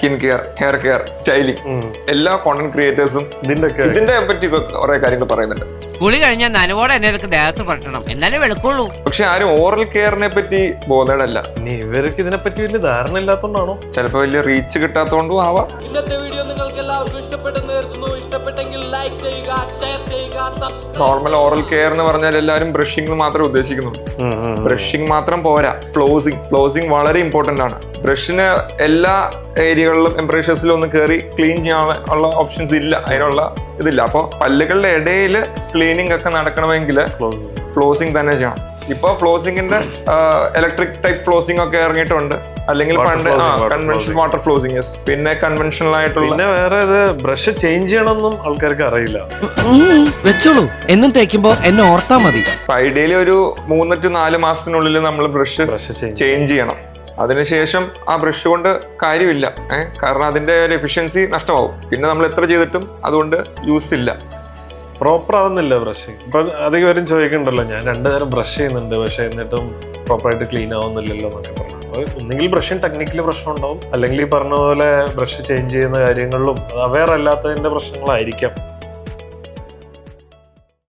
Skin care, hair care, styling, എല്ലാ content ക്രിയേറ്റേഴ്സും ഇതിന്റെ പറ്റി കുറെ കാര്യങ്ങൾ പറയുന്നുണ്ട്. കുളി കഴിഞ്ഞാൽ നനവോടെ തന്നെ ഇതൊക്കെ ദേഹത്ത് പറ്റണം, എന്നാലേ വെളുക്കുള്ളൂ. പക്ഷെ ആരും ഓറൽ കെയറിനെ പറ്റി ബോധേഡല്ല. ഇവർക്ക് ഇതിനെ പറ്റി വലിയ ധാരണ ഇല്ലാത്തോണ്ടാണോ? ചിലപ്പോ വലിയ റീച്ച് കിട്ടാത്തോണ്ടും ആവാം. ഇന്നത്തെ വീഡിയോ നിങ്ങൾക്ക് എല്ലാവർക്കും ഇഷ്ടപ്പെട്ടെന്ന് കരുതുന്നു. ഇഷ്ടപ്പെട്ടെങ്കിൽ ലൈക്ക് ചെയ്യുക, ഷെയർ ചെയ്യുക. നോർമൽ ഓറൽ കെയർ എന്ന് പറഞ്ഞാൽ എല്ലാവരും ബ്രഷിംഗ് മാത്രമേ ഉദ്ദേശിക്കുന്നുള്ളൂ. ബ്രഷിംഗ് മാത്രം പോരാ, ഫ്ലോസിംഗ് വളരെ ഇമ്പോർട്ടന്റ് ആണ്. ബ്രഷിന് എല്ലാ ഏരിയകളിലും എംബ്രേഷസിലും ഒന്ന് കയറി ക്ലീൻ ചെയ്യാനുള്ള ഓപ്ഷൻസ് ഇല്ല, അതിനുള്ള ഇതില്ല. അപ്പോൾ പല്ലുകളുടെ ഇടയിൽ ക്ലീനിങ് ഒക്കെ നടക്കണമെങ്കിൽ ഫ്ലോസിംഗ് തന്നെ ചെയ്യണം. ഇപ്പൊ ഫ്ലോസിംഗിന്റെ ഇലക്ട്രിക് ടൈപ്പ് ഫ്ലോസിംഗ് ഒക്കെ ഇറങ്ങിയിട്ടുണ്ട്. അല്ലെങ്കിൽ പണ്ട് കൺവെൻഷണൽ വാട്ടർ ഫ്ലോസിംഗ്, പിന്നെ കൺവെൻഷണൽ ആയിട്ടുള്ള. പിന്നെ വേറെ ഇത് ബ്രഷ് ചേഞ്ച് ചെയ്യണമെന്നും ആൾക്കാർക്ക് അറിയില്ല. വെച്ചോളൂ, എന്നും തേക്കുമ്പോ എന്നെ ഓർത്താ മതി. ഐഡിയലി ഒരു 3 to 4 മാസത്തിനുള്ളിൽ നമ്മൾ ബ്രഷ് ചേഞ്ച് ചെയ്യണം. അതിനുശേഷം ആ ബ്രഷ് കൊണ്ട് കാര്യമില്ല, കാരണം അതിന്റെ ഒരു എഫിഷ്യൻസി നഷ്ടമാവും. പിന്നെ നമ്മൾ എത്ര ചെയ്തിട്ടും അതുകൊണ്ട് യൂസ് ഇല്ല, പ്രോപ്പർ ആവുന്നില്ല ബ്രഷിങ്. ഇപ്പൊ അധികം പേരും ചോദിക്കണ്ടല്ലോ, ഞാൻ 2 നേരം ബ്രഷ് ചെയ്യുന്നുണ്ട് പക്ഷെ എന്നിട്ടും പ്രോപ്പറായിട്ട് ക്ലീൻ ആവുന്നില്ലല്ലോ എന്നൊക്കെ പറഞ്ഞു. ഒന്നുകിൽ ബ്രഷിങ് ടെക്നിക്കലി പ്രശ്നം ഉണ്ടാവും, അല്ലെങ്കിൽ ഈ പറഞ്ഞ പോലെ ബ്രഷ് ചേഞ്ച് ചെയ്യുന്ന കാര്യങ്ങളിലും അത് അവെയർ അല്ലാത്തതിന്റെ പ്രശ്നങ്ങളായിരിക്കാം.